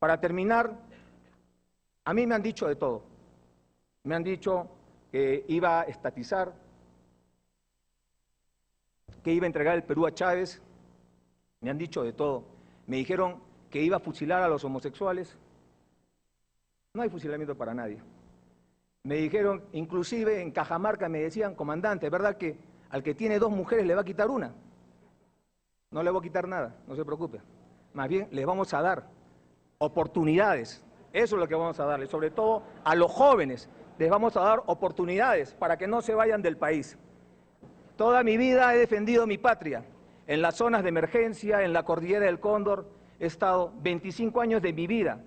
Para terminar, a mí me han dicho de todo. Me han dicho que iba a estatizar, que iba a entregar el Perú a Chávez. Me han dicho de todo. Me dijeron que iba a fusilar a los homosexuales. No hay fusilamiento para nadie. Me dijeron, inclusive en Cajamarca me decían, comandante, ¿verdad que al que tiene 2 mujeres le va a quitar una? No le voy a quitar nada, no se preocupe. Más bien, les vamos a dar oportunidades. Eso es lo que vamos a darles, sobre todo a los jóvenes. Les vamos a dar oportunidades para que no se vayan del país. Toda mi vida he defendido mi patria. En las zonas de emergencia, en la cordillera del Cóndor, he estado 25 años de mi vida.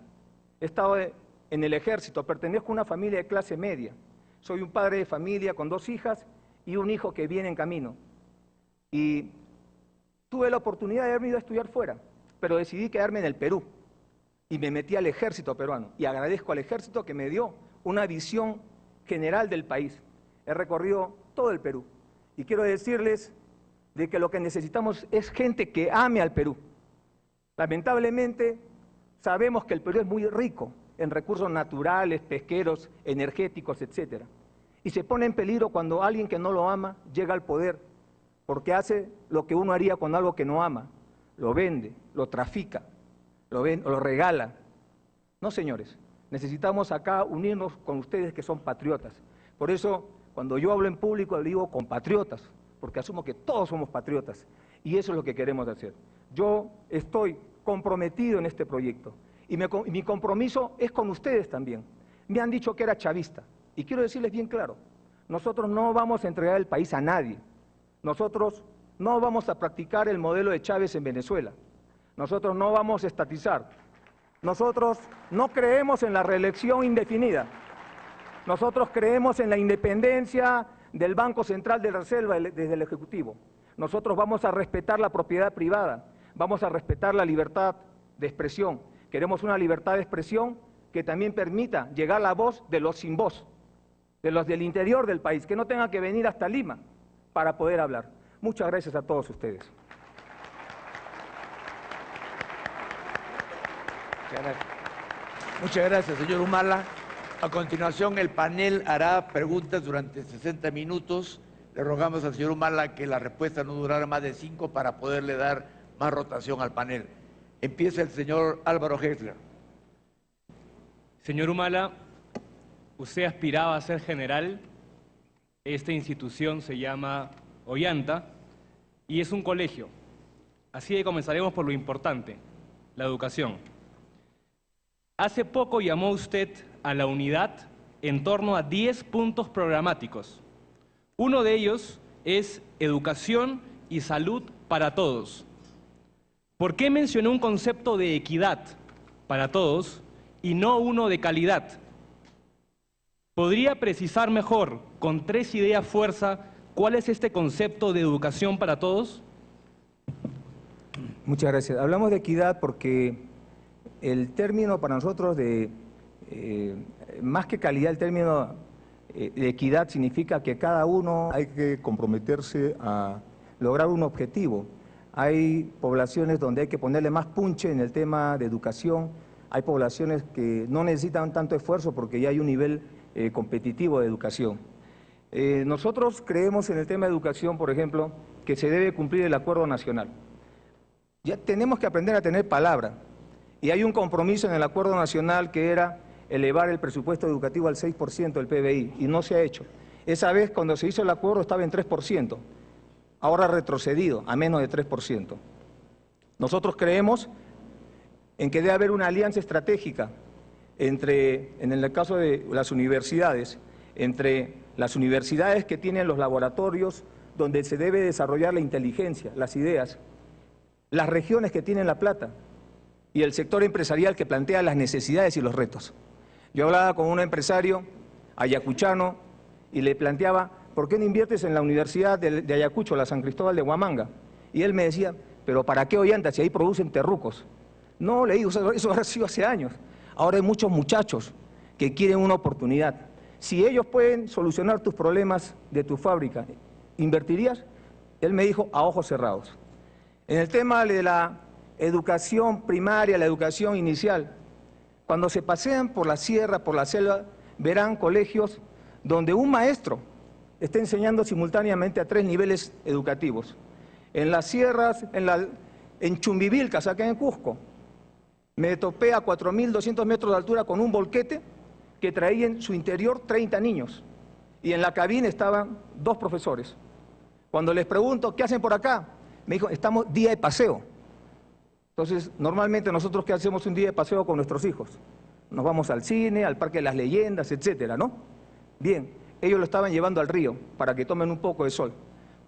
He estado en el ejército, pertenezco a una familia de clase media. Soy un padre de familia con 2 hijas y un hijo que viene en camino. Y tuve la oportunidad de haberme ido a estudiar fuera, pero decidí quedarme en el Perú. Y me metí al ejército peruano. Y agradezco al ejército que me dio una visión general del país. He recorrido todo el Perú. Y quiero decirles de que lo que necesitamos es gente que ame al Perú. Lamentablemente, sabemos que el Perú es muy rico en recursos naturales, pesqueros, energéticos, etc. Y se pone en peligro cuando alguien que no lo ama llega al poder, porque hace lo que uno haría con algo que no ama. Lo vende, lo trafica, lo regala. No, señores, necesitamos acá unirnos con ustedes que son patriotas. Por eso, cuando yo hablo en público, le digo compatriotas, porque asumo que todos somos patriotas, y eso es lo que queremos hacer. Yo estoy comprometido en este proyecto, y mi compromiso es con ustedes también. Me han dicho que era chavista, y quiero decirles bien claro, nosotros no vamos a entregar el país a nadie. Nosotros no vamos a practicar el modelo de Chávez en Venezuela. Nosotros no vamos a estatizar. Nosotros no creemos en la reelección indefinida. Nosotros creemos en la independencia del Banco Central de Reserva desde el Ejecutivo. Nosotros vamos a respetar la propiedad privada, vamos a respetar la libertad de expresión. Queremos una libertad de expresión que también permita llegar la voz de los sin voz, de los del interior del país, que no tengan que venir hasta Lima para poder hablar. Muchas gracias a todos ustedes. Muchas gracias, señor Humala. A continuación, el panel hará preguntas durante 60 minutos. Le rogamos al señor Humala que la respuesta no durara más de 5 para poderle dar más rotación al panel. Empieza el señor Álvaro Gessler. Señor Humala, usted aspiraba a ser general. Esta institución se llama Ollanta y es un colegio. Así que comenzaremos por lo importante, la educación. Hace poco llamó usted a la unidad en torno a 10 puntos programáticos. Uno de ellos es educación y salud para todos. ¿Por qué mencionó un concepto de equidad para todos y no uno de calidad? ¿Podría precisar mejor, con 3 ideas fuerza, cuál es este concepto de educación para todos? Muchas gracias. Hablamos de equidad porque el término para nosotros más que calidad, el término de equidad significa que cada uno hay que comprometerse a lograr un objetivo. Hay poblaciones donde hay que ponerle más punche en el tema de educación, hay poblaciones que no necesitan tanto esfuerzo porque ya hay un nivel competitivo de educación. Nosotros creemos en el tema de educación, por ejemplo, que se debe cumplir el acuerdo nacional. Ya tenemos que aprender a tener palabra. Y hay un compromiso en el acuerdo nacional que era elevar el presupuesto educativo al 6% del PBI, y no se ha hecho. Esa vez, cuando se hizo el acuerdo, estaba en 3%, ahora ha retrocedido a menos de 3%. Nosotros creemos en que debe haber una alianza estratégica entre, en el caso de las universidades, entre las universidades que tienen los laboratorios donde se debe desarrollar la inteligencia, las ideas, las regiones que tienen la plata, y el sector empresarial que plantea las necesidades y los retos. Yo hablaba con un empresario ayacuchano y le planteaba, ¿por qué no inviertes en la Universidad de Ayacucho, la San Cristóbal de Huamanga? Y él me decía, ¿pero para qué Ollanta si ahí producen terrucos? No, le digo, eso ha sido hace años. Ahora hay muchos muchachos que quieren una oportunidad. Si ellos pueden solucionar tus problemas de tu fábrica, ¿invertirías? Él me dijo, a ojos cerrados. En el tema de la educación primaria, la educación inicial, Cuando se pasean por la sierra, por la selva, verán colegios donde un maestro está enseñando simultáneamente a 3 niveles educativos. En las sierras, en Chumbivilcas, acá en Cusco, me topé a 4.200 metros de altura con un volquete que traía en su interior 30 niños. Y en la cabina estaban 2 profesores. Cuando les pregunto, ¿qué hacen por acá? Me dijo, estamos día de paseo. Entonces, normalmente nosotros, ¿qué hacemos un día de paseo con nuestros hijos? Nos vamos al cine, al Parque de las Leyendas, etcétera, ¿no? Bien, ellos lo estaban llevando al río para que tomen un poco de sol.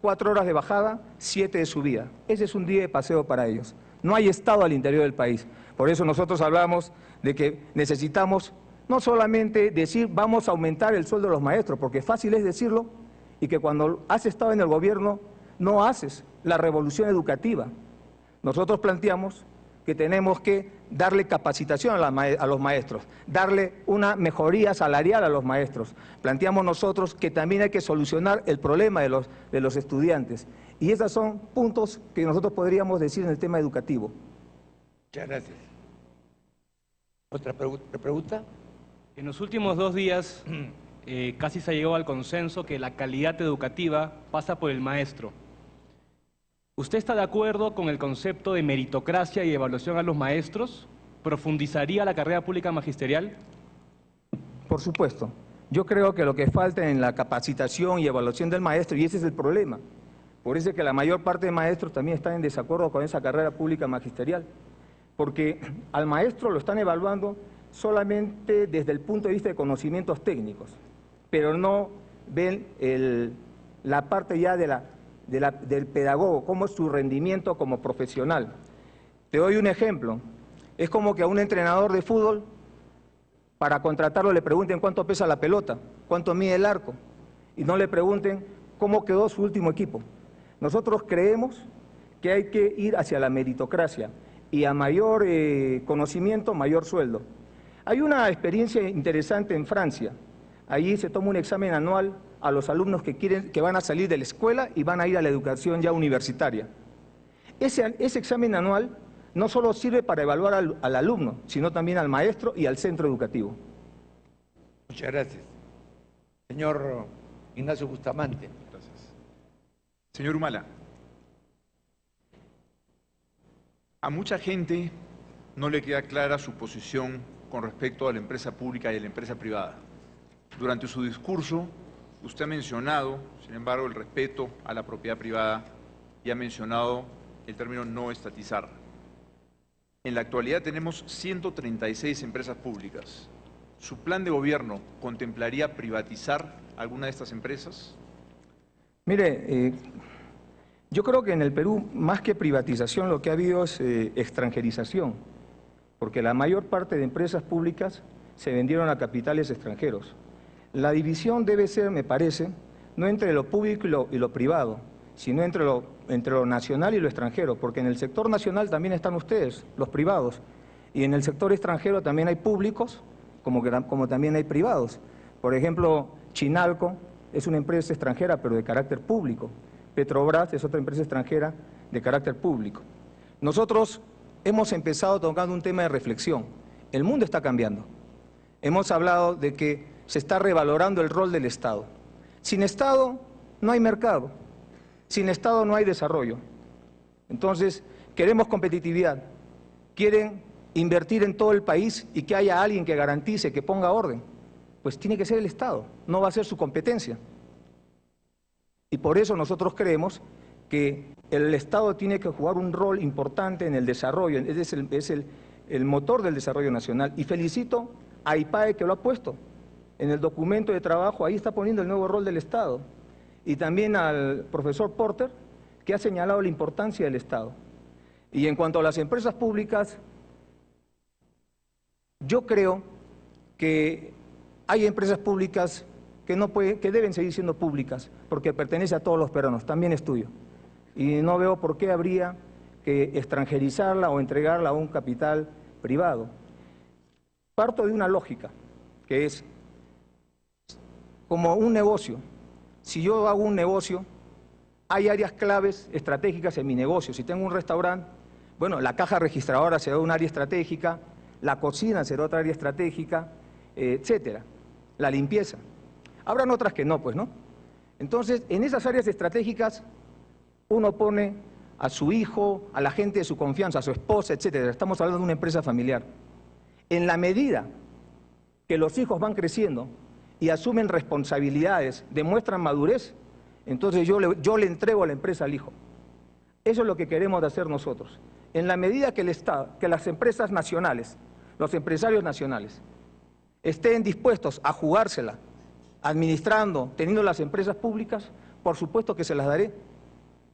4 horas de bajada, 7 de subida. Ese es un día de paseo para ellos. No hay Estado al interior del país. Por eso nosotros hablamos de que necesitamos no solamente decir vamos a aumentar el sueldo de los maestros, porque fácil es decirlo, y que cuando has estado en el gobierno no haces la revolución educativa. Nosotros planteamos que tenemos que darle capacitación a los maestros, darle una mejoría salarial a los maestros. Planteamos nosotros que también hay que solucionar el problema de los estudiantes. Y esos son puntos que nosotros podríamos decir en el tema educativo. Muchas gracias. ¿Otra pregunta? En los últimos 2 días casi se llegó al consenso que la calidad educativa pasa por el maestro. ¿Usted está de acuerdo con el concepto de meritocracia y evaluación a los maestros? ¿Profundizaría la carrera pública magisterial? Por supuesto. Yo creo que lo que falta en la capacitación y evaluación del maestro, y ese es el problema, por eso es que la mayor parte de maestros también están en desacuerdo con esa carrera pública magisterial, porque al maestro lo están evaluando solamente desde el punto de vista de conocimientos técnicos, pero no ven la parte ya del pedagogo, cómo es su rendimiento como profesional. Te doy un ejemplo. Es como que a un entrenador de fútbol, para contratarlo, le pregunten cuánto pesa la pelota, cuánto mide el arco, y no le pregunten cómo quedó su último equipo. Nosotros creemos que hay que ir hacia la meritocracia, y a mayor conocimiento, mayor sueldo. Hay una experiencia interesante en Francia. Allí se toma un examen anual a los alumnos que van a salir de la escuela y van a ir a la educación ya universitaria. Ese examen anual no solo sirve para evaluar al alumno, sino también al maestro y al centro educativo. Muchas gracias. Señor Ignacio Bustamante. Gracias. Señor Humala, a mucha gente no le queda clara su posición con respecto a la empresa pública y a la empresa privada. Durante su discurso, usted ha mencionado, sin embargo, el respeto a la propiedad privada y ha mencionado el término no estatizar. En la actualidad tenemos 136 empresas públicas. ¿Su plan de gobierno contemplaría privatizar alguna de estas empresas? Mire, yo creo que en el Perú, más que privatización, lo que ha habido es extranjerización, porque la mayor parte de empresas públicas se vendieron a capitales extranjeros. La división debe ser, me parece, no entre lo público y lo privado, sino entre lo nacional y lo extranjero, porque en el sector nacional también están ustedes, los privados, y en el sector extranjero también hay públicos, como también hay privados. Por ejemplo, Chinalco es una empresa extranjera, pero de carácter público. Petrobras es otra empresa extranjera de carácter público. Nosotros hemos empezado tocando un tema de reflexión. El mundo está cambiando. Hemos hablado de que se está revalorando el rol del Estado. Sin Estado no hay mercado, sin Estado no hay desarrollo. Entonces, queremos competitividad, quieren invertir en todo el país y que haya alguien que garantice, que ponga orden. Pues tiene que ser el Estado, no va a ser su competencia. Y por eso nosotros creemos que el Estado tiene que jugar un rol importante en el desarrollo, es el motor del desarrollo nacional. Y felicito a IPAE que lo ha puesto. En el documento de trabajo, ahí está poniendo el nuevo rol del Estado. Y también al profesor Porter, que ha señalado la importancia del Estado. Y en cuanto a las empresas públicas, yo creo que hay empresas públicas que deben seguir siendo públicas, porque pertenece a todos los peruanos, también es tuyo. Y no veo por qué habría que extranjerizarla o entregarla a un capital privado. Parto de una lógica, que es como un negocio. Si yo hago un negocio, hay áreas claves estratégicas en mi negocio. Si tengo un restaurante, bueno, la caja registradora será un área estratégica, la cocina será otra área estratégica, etcétera, la limpieza. Habrán otras que no, pues, ¿no? Entonces, en esas áreas estratégicas, uno pone a su hijo, a la gente de su confianza, a su esposa, etcétera. Estamos hablando de una empresa familiar. En la medida que los hijos van creciendo y asumen responsabilidades, demuestran madurez, entonces yo le entrego la empresa al hijo. Eso es lo que queremos hacer nosotros. En la medida que el Estado, que las empresas nacionales, los empresarios nacionales, estén dispuestos a jugársela, administrando, teniendo las empresas públicas, por supuesto que se las daré.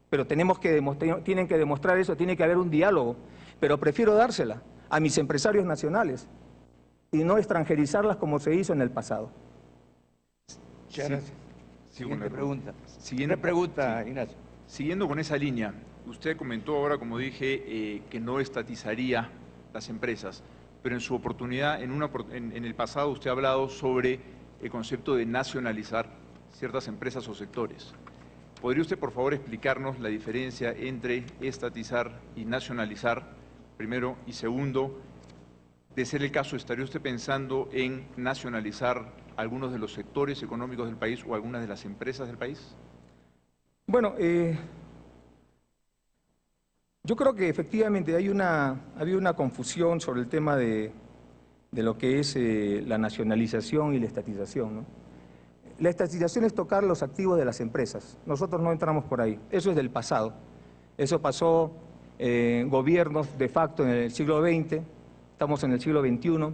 Pero tienen que demostrar eso, tiene que haber un diálogo. Pero prefiero dársela a mis empresarios nacionales y no extranjerizarlas como se hizo en el pasado. Muchas gracias. Siguiente pregunta. Siguiente pregunta, Ignacio. Siguiendo con esa línea, usted comentó ahora, como dije, que no estatizaría las empresas, pero en su oportunidad, en el pasado usted ha hablado sobre el concepto de nacionalizar ciertas empresas o sectores. ¿Podría usted, por favor, explicarnos la diferencia entre estatizar y nacionalizar, primero? Y segundo, de ser el caso, ¿estaría usted pensando en nacionalizar algunos de los sectores económicos del país o algunas de las empresas del país? Bueno, yo creo que efectivamente había una confusión sobre el tema de lo que es la nacionalización y la estatización, ¿no? La estatización es tocar los activos de las empresas. Nosotros no entramos por ahí. Eso es del pasado. Eso pasó en gobiernos de facto en el siglo XX, estamos en el siglo XXI,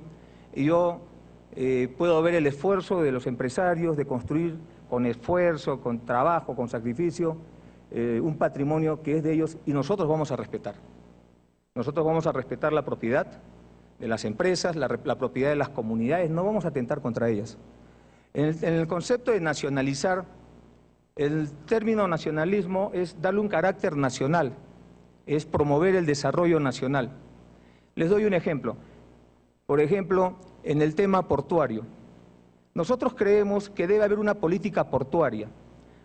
y yo puedo ver el esfuerzo de los empresarios de construir con esfuerzo, con trabajo, con sacrificio, un patrimonio que es de ellos y nosotros vamos a respetar. Nosotros vamos a respetar la propiedad de las empresas, la propiedad de las comunidades, no vamos a atentar contra ellas. En el concepto de nacionalizar, el término nacionalismo es darle un carácter nacional, es promover el desarrollo nacional. Les doy un ejemplo. Por ejemplo, en el tema portuario. Nosotros creemos que debe haber una política portuaria.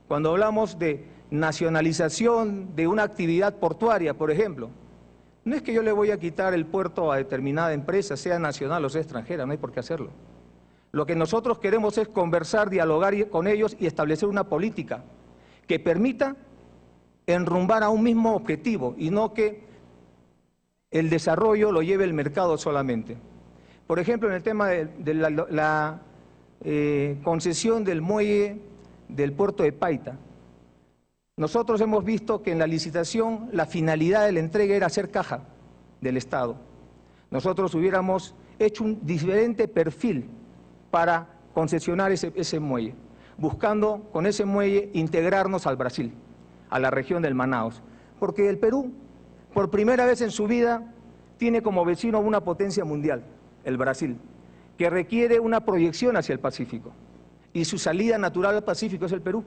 Cuando hablamos de nacionalización de una actividad portuaria, por ejemplo, no es que yo le voy a quitar el puerto a determinada empresa, sea nacional o sea extranjera, no hay por qué hacerlo. Lo que nosotros queremos es conversar, dialogar con ellos y establecer una política que permita enrumbar a un mismo objetivo y no que el desarrollo lo lleve el mercado solamente. Por ejemplo, en el tema de la concesión del muelle del puerto de Paita, nosotros hemos visto que en la licitación la finalidad de la entrega era hacer caja del Estado. Nosotros hubiéramos hecho un diferente perfil para concesionar ese muelle, buscando con ese muelle integrarnos al Brasil, a la región del Manaos. Porque el Perú, por primera vez en su vida, tiene como vecino una potencia mundial, el Brasil, que requiere una proyección hacia el Pacífico. Y su salida natural al Pacífico es el Perú.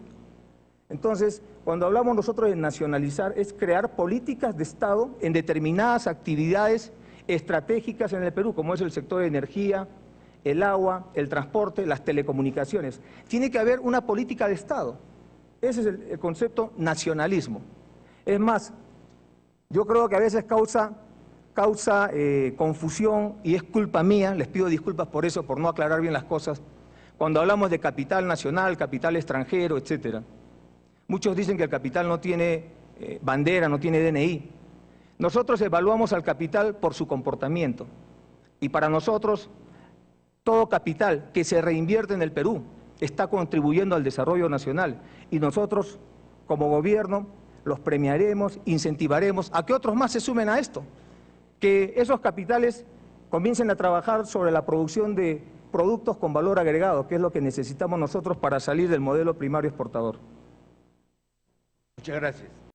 Entonces, cuando hablamos nosotros de nacionalizar, es crear políticas de Estado en determinadas actividades estratégicas en el Perú, como es el sector de energía, el agua, el transporte, las telecomunicaciones. Tiene que haber una política de Estado. Ese es el concepto nacionalismo. Es más, yo creo que a veces causa confusión y es culpa mía, les pido disculpas por eso, por no aclarar bien las cosas, cuando hablamos de capital nacional, capital extranjero, etcétera. Muchos dicen que el capital no tiene bandera, no tiene DNI. Nosotros evaluamos al capital por su comportamiento y para nosotros todo capital que se reinvierte en el Perú está contribuyendo al desarrollo nacional y nosotros como gobierno los premiaremos, incentivaremos a que otros más se sumen a esto, que esos capitales comiencen a trabajar sobre la producción de productos con valor agregado, que es lo que necesitamos nosotros para salir del modelo primario exportador. Muchas gracias.